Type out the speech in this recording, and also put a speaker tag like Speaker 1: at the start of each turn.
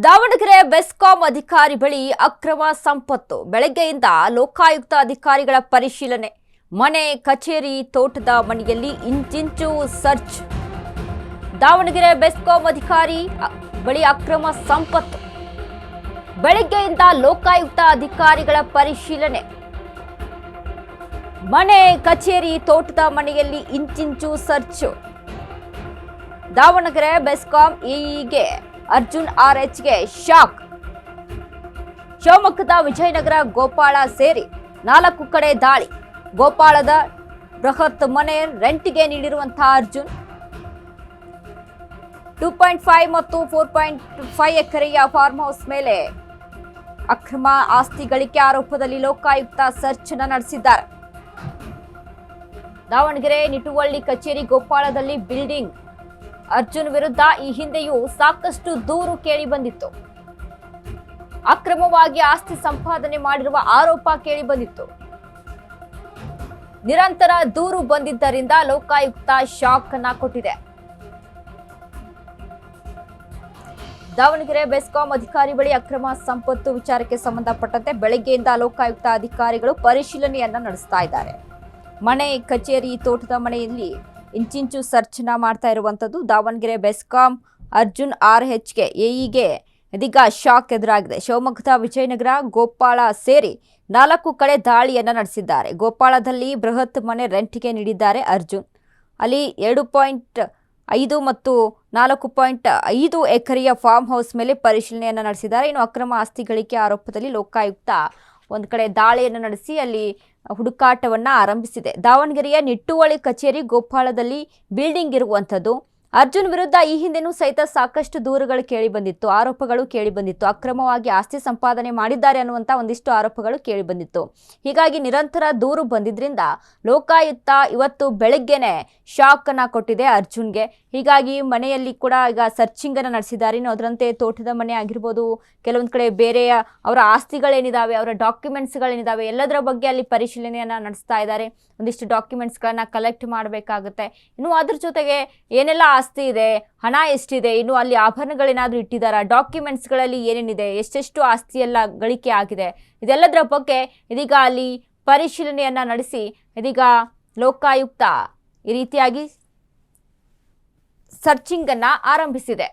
Speaker 1: ದಾವಣಗೆರೆ ಬೆಸ್ಕಾಂ ಅಧಿಕಾರಿ ಬಳಿ ಅಕ್ರಮ ಸಂಪತ್ತು. ಬೆಳಗ್ಗೆಯಿಂದ ಲೋಕಾಯುಕ್ತ ಅಧಿಕಾರಿಗಳ ಪರಿಶೀಲನೆ. ಮನೆ, ಕಚೇರಿ, ತೋಟದ ಮನೆಯಲ್ಲಿ ಇಂಚಿಂಚು ಸರ್ಚ್. ದಾವಣಗೆರೆ ಬೆಸ್ಕಾಂ ಅಧಿಕಾರಿ ಬಳಿ ಅಕ್ರಮ ಸಂಪತ್ತು. ಬೆಳಗ್ಗೆಯಿಂದ ಲೋಕಾಯುಕ್ತ ಅಧಿಕಾರಿಗಳ ಪರಿಶೀಲನೆ. ಮನೆ, ಕಚೇರಿ, ತೋಟದ ಮನೆಯಲ್ಲಿ ಇಂಚಿಂಚು ಸರ್ಚ್. ದಾವಣಗೆರೆ ಬೆಸ್ಕಾಂ ಇಇಗೆ ಅರ್ಜುನ್ RH ಶಾಕ್. ಶಿವಮೊಗ್ಗದ ವಿಜಯನಗರ, ಗೋಪಾಳ ಸೇರಿ 4 ಕಡೆ ದಾಳಿ. ಗೋಪಾಳದ ಬೃಹತ್ ಮನೆ ರೆಂಟ್ಗೆ ನೀಡಿರುವಂತಹ ಅರ್ಜುನ್ 2.5 ಮತ್ತು 4.5 ಎಕರೆಯ ಫಾರ್ಮ್ ಹೌಸ್ ಮೇಲೆ ಅಕ್ರಮ ಆಸ್ತಿ ಗಳಿಕೆ ಆರೋಪದಲ್ಲಿ ಲೋಕಾಯುಕ್ತ ಸರ್ಚ್ ನಡೆಸಿದ್ದಾರೆ. ದಾವಣಗೆರೆ ನಿಟುವಳ್ಳಿ ಕಚೇರಿ, ಗೋಪಾಳದಲ್ಲಿ ಬಿಲ್ಡಿಂಗ್. ಅರ್ಜುನ್ ವಿರುದ್ಧ ಈ ಹಿಂದೆಯೂ ಸಾಕಷ್ಟು ದೂರು ಕೇಳಿ ಬಂದಿತ್ತು. ಅಕ್ರಮವಾಗಿ ಆಸ್ತಿ ಸಂಪಾದನೆ ಮಾಡಿರುವ ಆರೋಪ ಕೇಳಿ ಬಂದಿತ್ತು. ನಿರಂತರ ದೂರು ಬಂದಿದ್ದರಿಂದ ಲೋಕಾಯುಕ್ತ ಶಾಕ್ ಅನ್ನ ಕೊಟ್ಟಿದೆ. ದಾವಣಗೆರೆ ಬೆಸ್ಕಾಂ ಅಧಿಕಾರಿ ಬಳಿ ಅಕ್ರಮ ಸಂಪತ್ತು ವಿಚಾರಕ್ಕೆ ಸಂಬಂಧಪಟ್ಟಂತೆ ಬೆಳಗ್ಗೆಯಿಂದ ಲೋಕಾಯುಕ್ತ ಅಧಿಕಾರಿಗಳು ಪರಿಶೀಲನೆಯನ್ನ ನಡೆಸ್ತಾ ಇದ್ದಾರೆ. ಮನೆ, ಕಚೇರಿ, ತೋಟದ ಮನೆಯಲ್ಲಿ ಇಂಚಿಂಚು ಸರ್ಚನ ಮಾಡ್ತಾ ಇರುವಂಥದ್ದು. ದಾವಣಗೆರೆ ಬೆಸ್ಕಾಂ ಅರ್ಜುನ್ RH ಎಇಗೆ ಇದೀಗ ಶಾಕ್ ಎದುರಾಗಿದೆ. ಶಿವಮೊಗ್ಗದ ವಿಜಯನಗರ, ಗೋಪಾಳ ಸೇರಿ 4 ಕಡೆ ದಾಳಿಯನ್ನು ನಡೆಸಿದ್ದಾರೆ. ಗೋಪಾಳದಲ್ಲಿ ಬೃಹತ್ ಮನೆ ರೆಂಟ್ಗೆ ನೀಡಿದ್ದಾರೆ ಅರ್ಜುನ್. ಅಲ್ಲಿ 2.5 ಮತ್ತು 4.5 ಎಕರೆಯ ಫಾರ್ಮ್ ಹೌಸ್ ಮೇಲೆ ಪರಿಶೀಲನೆಯನ್ನು ನಡೆಸಿದ್ದಾರೆ. ಇನ್ನು ಅಕ್ರಮ ಆಸ್ತಿ ಗಳಿಕೆ ಆರೋಪದಲ್ಲಿ ಲೋಕಾಯುಕ್ತ ಒಂದು ಕಡೆ ದಾಳಿಯನ್ನು ನಡೆಸಿ ಅಲ್ಲಿ ಹುಡುಕಾಟವನ್ನ ಆರಂಭಿಸಿದೆ. ದಾವಣಗೆರೆಯ ನಿಟ್ಟುವಳಿ ಕಚೇರಿ, ಗೋಪಾಳದಲ್ಲಿ ಬಿಲ್ಡಿಂಗ್ ಇರುವಂಥದ್ದು. ಅರ್ಜುನ್ ವಿರುದ್ಧ ಈ ಹಿಂದೆನೂ ಸಹಿತ ಸಾಕಷ್ಟು ದೂರುಗಳು ಕೇಳಿ ಬಂದಿತ್ತು, ಆರೋಪಗಳು ಕೇಳಿ ಬಂದಿತ್ತು. ಅಕ್ರಮವಾಗಿ ಆಸ್ತಿ ಸಂಪಾದನೆ ಮಾಡಿದ್ದಾರೆ ಅನ್ನುವಂಥ ಒಂದಿಷ್ಟು ಆರೋಪಗಳು ಕೇಳಿ ಬಂದಿತ್ತು. ಹೀಗಾಗಿ ನಿರಂತರ ದೂರು ಬಂದಿದ್ರಿಂದ ಲೋಕಾಯುಕ್ತ ಇವತ್ತು ಬೆಳಗ್ಗೆನೆ ಶಾಕ್ ಅನ್ನ ಕೊಟ್ಟಿದೆ ಅರ್ಜುನ್ಗೆ. ಹೀಗಾಗಿ ಮನೆಯಲ್ಲಿ ಕೂಡ ಈಗ ಸರ್ಚಿಂಗ್ ಅನ್ನು ನಡೆಸಿದ್ದಾರೆ. ಇನ್ನು ಅದರಂತೆ ತೋಟದ ಮನೆ ಆಗಿರ್ಬೋದು, ಕೆಲವೊಂದು ಕಡೆ ಬೇರೆ ಅವರ ಆಸ್ತಿಗಳೇನಿದಾವೆ, ಅವರ ಡಾಕ್ಯುಮೆಂಟ್ಸ್ಗಳೇನಿದಾವೆ, ಎಲ್ಲದರ ಬಗ್ಗೆ ಅಲ್ಲಿ ಪರಿಶೀಲನೆಯನ್ನ ನಡೆಸ್ತಾ ಇದ್ದಾರೆ. ಒಂದಿಷ್ಟು ಡಾಕ್ಯುಮೆಂಟ್ಸ್ಗಳನ್ನ ಕಲೆಕ್ಟ್ ಮಾಡಬೇಕಾಗುತ್ತೆ. ಇನ್ನು ಅದ್ರ ಜೊತೆಗೆ ಏನೆಲ್ಲ ಆಸ್ತಿ ಇದೆ, ಹಣ ಎಷ್ಟಿದೆ, ಇನ್ನು ಅಲ್ಲಿ ಆಭರಣಗಳೇನಾದ್ರೂ ಇಟ್ಟಿದ್ದಾರ, ಡಾಕ್ಯುಮೆಂಟ್ಸ್ಗಳಲ್ಲಿ ಏನೇನಿದೆ, ಎಷ್ಟೆಷ್ಟು ಆಸ್ತಿ ಎಲ್ಲ ಗಳಿಕೆ ಆಗಿದೆ, ಇದೆಲ್ಲದರ ಬಗ್ಗೆ ಇದೀಗ ಅಲ್ಲಿ ಪರಿಶೀಲನೆಯನ್ನ ನಡೆಸಿ ಇದೀಗ ಲೋಕಾಯುಕ್ತ ಈ ರೀತಿಯಾಗಿ ಸರ್ಚಿಂಗ್ ಅನ್ನ ಆರಂಭಿಸಿದೆ.